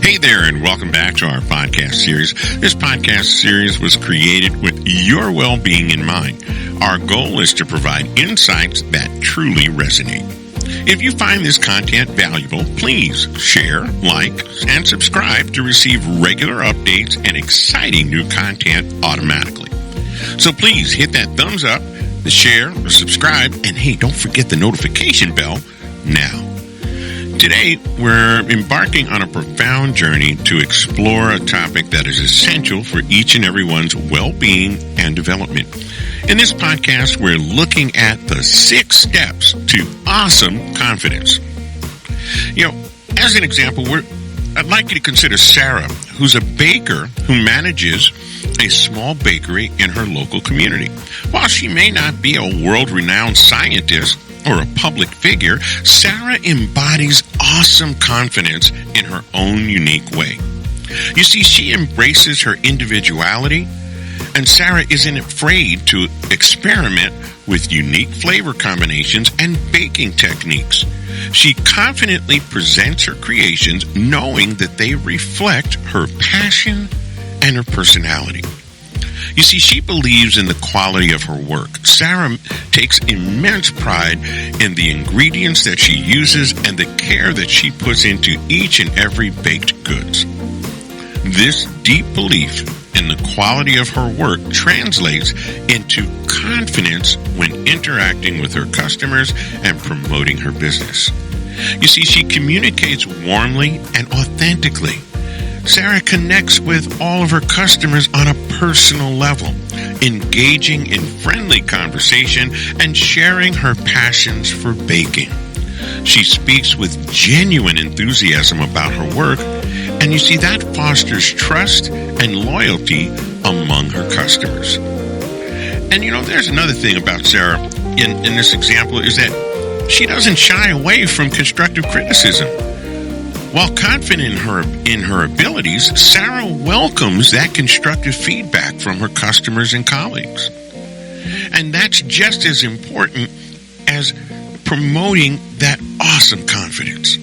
Hey there, and welcome back to our podcast series. This podcast series was created with your well-being in mind. Our goal is to provide insights that truly resonate. If you find this content valuable, please share, like, and subscribe to receive regular updates and exciting new content automatically. So please hit that thumbs up, the share, the subscribe, and hey, don't forget the notification bell now. Today, we're embarking on a profound journey to explore a topic that is essential for each and everyone's well-being and development. In this podcast, we're looking at the 6 steps to awesome confidence. As an example, I'd like you to consider Sarah, who's a baker who manages a small bakery in her local community. While she may not be a world-renowned scientist or a public figure, Sarah embodies awesome confidence in her own unique way. You see, she embraces her individuality, and Sarah isn't afraid to experiment with unique flavor combinations and baking techniques. She confidently presents her creations knowing that they reflect her passion and her personality. You see, she believes in the quality of her work. Sarah takes immense pride in the ingredients that she uses and the care that she puts into each and every baked goods. This deep belief in the quality of her work translates into confidence when interacting with her customers and promoting her business. You see, she communicates warmly and authentically. Sarah connects with all of her customers on a personal level, engaging in friendly conversation and sharing her passions for baking. She speaks with genuine enthusiasm about her work, and you see that fosters trust and loyalty among her customers. And there's another thing about Sarah in this example is that she doesn't shy away from constructive criticism. While confident in her abilities, Sarah welcomes that constructive feedback from her customers and colleagues. And that's just as important as promoting that awesome confidence,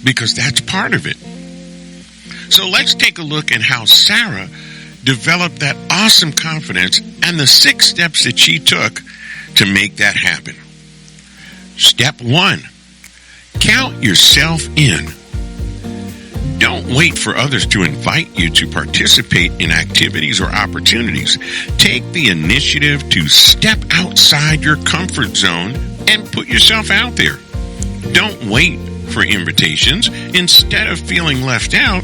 because that's part of it. So let's take a look at how Sarah developed that awesome confidence and the 6 steps that she took to make that happen. Step 1, count yourself in. Don't wait for others to invite you to participate in activities or opportunities. Take the initiative to step outside your comfort zone and put yourself out there. Don't wait for invitations. Instead of feeling left out,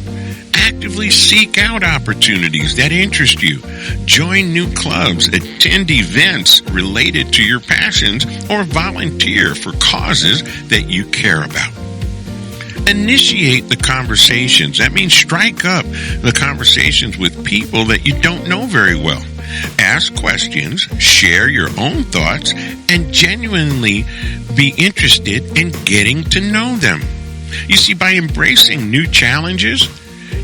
actively seek out opportunities that interest you. Join new clubs, attend events related to your passions, or volunteer for causes that you care about. Initiate the conversations. That means strike up the conversations with people that you don't know very well. Ask questions, share your own thoughts, and genuinely be interested in getting to know them. You see, by embracing new challenges,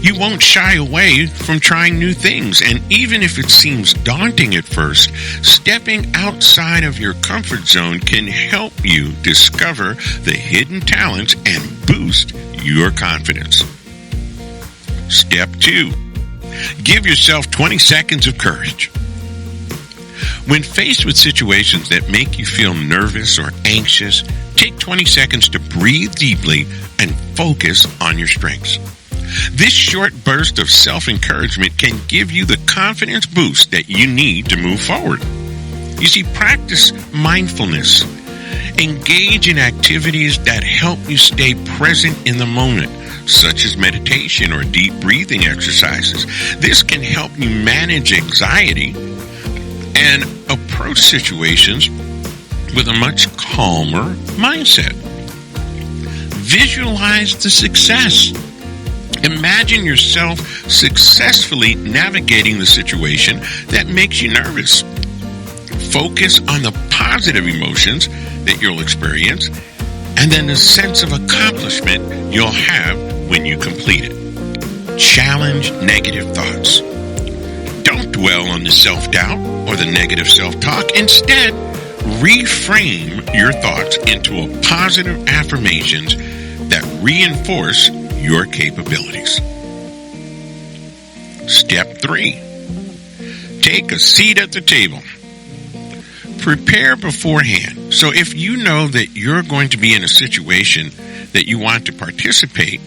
you won't shy away from trying new things. And even if it seems daunting at first, stepping outside of your comfort zone can help you discover the hidden talents and boost your confidence. Step 2, give yourself 20 seconds of courage. When faced with situations that make you feel nervous or anxious, take 20 seconds to breathe deeply and focus on your strengths. This short burst of self-encouragement can give you the confidence boost that you need to move forward. You see, practice mindfulness. Engage in activities that help you stay present in the moment, such as meditation or deep breathing exercises. This can help you manage anxiety and approach situations with a much calmer mindset. Visualize the success. Imagine yourself successfully navigating the situation that makes you nervous. Focus on the positive emotions that you'll experience and then the sense of accomplishment you'll have when you complete it. Challenge negative thoughts. Don't dwell on the self-doubt or the negative self-talk. Instead, reframe your thoughts into a positive affirmations that reinforce your capabilities. Step 3. Take a seat at the table. Prepare beforehand. So if you know that you're going to be in a situation that you want to participate,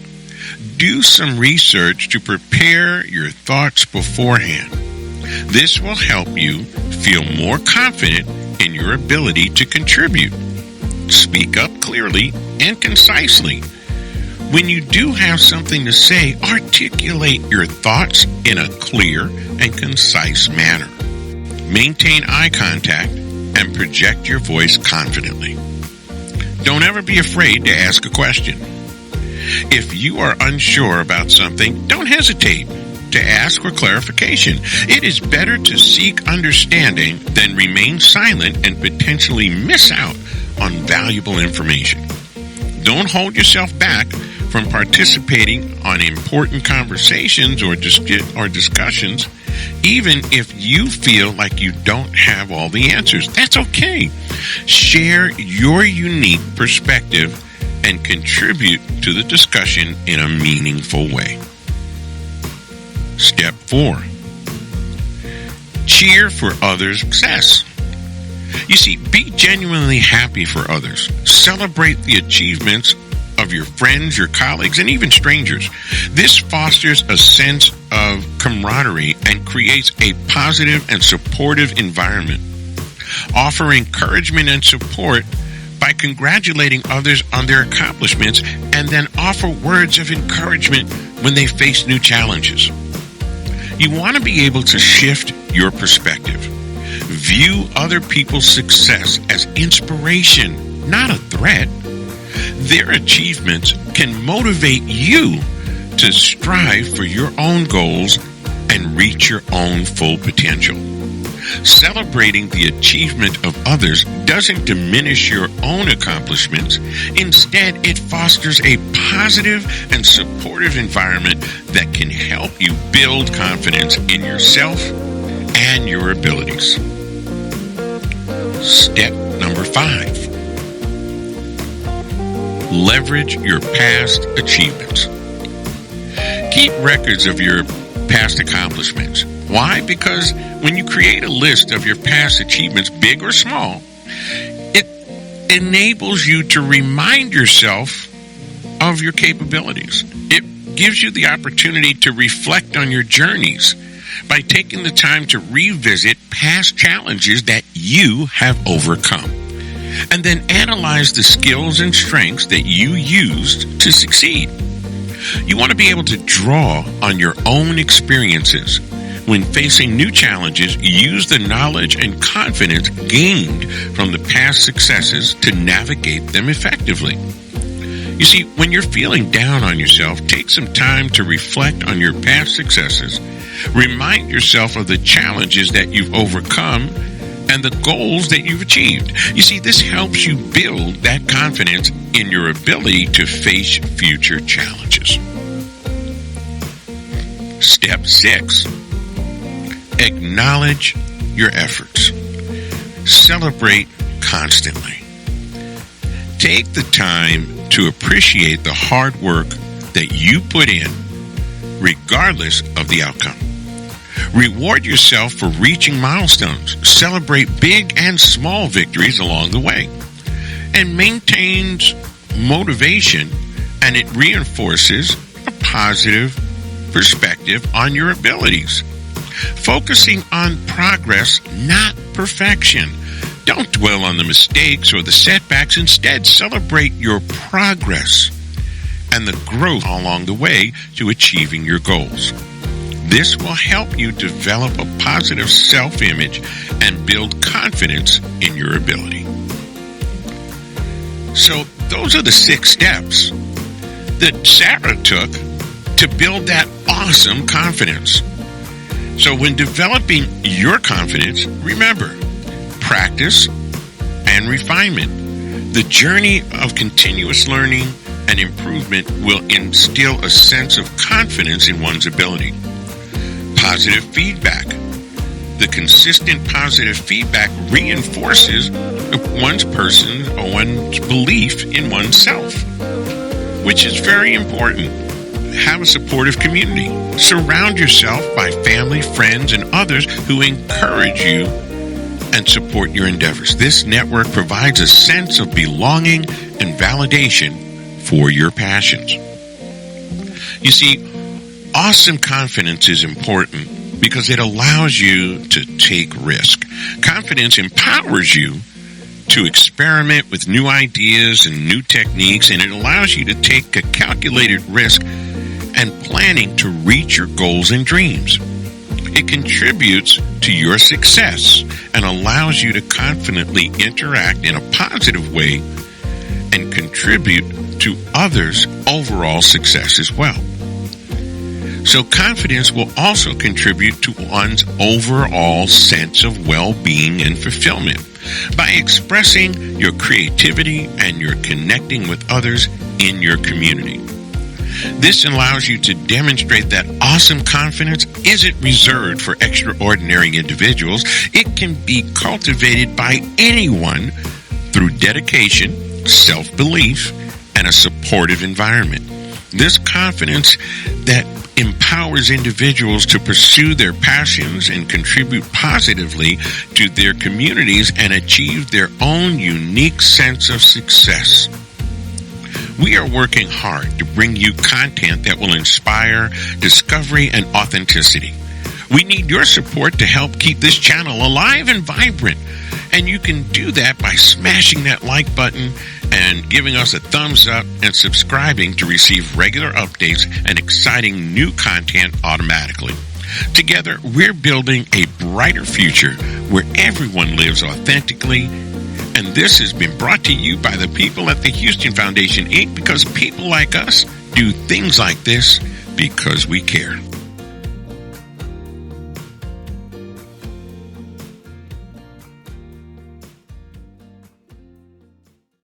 do some research to prepare your thoughts beforehand. This will help you feel more confident in your ability to contribute. Speak up clearly and concisely. When you do have something to say, articulate your thoughts in a clear and concise manner. Maintain eye contact and project your voice confidently. Don't ever be afraid to ask a question. If you are unsure about something, don't hesitate to ask for clarification. It is better to seek understanding than remain silent and potentially miss out on valuable information. Don't hold yourself back from participating on important conversations or discussions, even if you feel like you don't have all the answers. That's okay. Share your unique perspective and contribute to the discussion in a meaningful way. Step 4. Cheer for others' success. You see, be genuinely happy for others. Celebrate the achievements of your friends, your colleagues, and even strangers. This fosters a sense of camaraderie and creates a positive and supportive environment. Offer encouragement and support by congratulating others on their accomplishments, and then offer words of encouragement when they face new challenges. You want to be able to shift your perspective. View other people's success as inspiration, not a threat. Their achievements can motivate you to strive for your own goals and reach your own full potential. Celebrating the achievement of others doesn't diminish your own accomplishments. Instead, it fosters a positive and supportive environment that can help you build confidence in yourself and your abilities. Step number 5. Leverage your past achievements. Keep records of your past accomplishments. Why? Because when you create a list of your past achievements, big or small, it enables you to remind yourself of your capabilities. It gives you the opportunity to reflect on your journeys by taking the time to revisit past challenges that you have overcome, and then analyze the skills and strengths that you used to succeed. You want to be able to draw on your own experiences. When facing new challenges, use the knowledge and confidence gained from the past successes to navigate them effectively. You see, when you're feeling down on yourself, take some time to reflect on your past successes. Remind yourself of the challenges that you've overcome and the goals that you've achieved. You see, this helps you build that confidence in your ability to face future challenges. Step 6. Acknowledge your efforts. Celebrate constantly. Take the time to appreciate the hard work that you put in, regardless of the outcome. Reward yourself for reaching milestones. Celebrate big and small victories along the way. And maintains motivation, and it reinforces a positive perspective on your abilities. Focusing on progress, not perfection. Don't dwell on the mistakes or the setbacks. Instead, celebrate your progress and the growth along the way to achieving your goals. This will help you develop a positive self-image and build confidence in your ability. So those are the 6 steps that Sarah took to build that awesome confidence. So when developing your confidence, remember, practice and refinement. The journey of continuous learning and improvement will instill a sense of confidence in one's ability. Positive feedback. The consistent positive feedback reinforces one's person or one's belief in oneself, which is very important. have a supportive community. Surround yourself by family, friends, and others who encourage you and support your endeavors. This network provides a sense of belonging and validation for your passions. You see, awesome confidence is important because it allows you to take risk. Confidence empowers you to experiment with new ideas and new techniques, and it allows you to take a calculated risk and planning to reach your goals and dreams. It contributes to your success and allows you to confidently interact in a positive way and contribute to others' overall success as well. So confidence will also contribute to one's overall sense of well-being and fulfillment by expressing your creativity and your connecting with others in your community. This allows you to demonstrate that awesome confidence isn't reserved for extraordinary individuals. It can be cultivated by anyone through dedication, self-belief, and a supportive environment. This confidence that empowers individuals to pursue their passions and contribute positively to their communities and achieve their own unique sense of success. We are working hard to bring you content that will inspire discovery and authenticity. We need your support to help keep this channel alive and vibrant. And you can do that by smashing that like button and giving us a thumbs up and subscribing to receive regular updates and exciting new content automatically. Together, we're building a brighter future where everyone lives authentically. And this has been brought to you by the people at the Houston Foundation, Inc., because people like us do things like this because we care.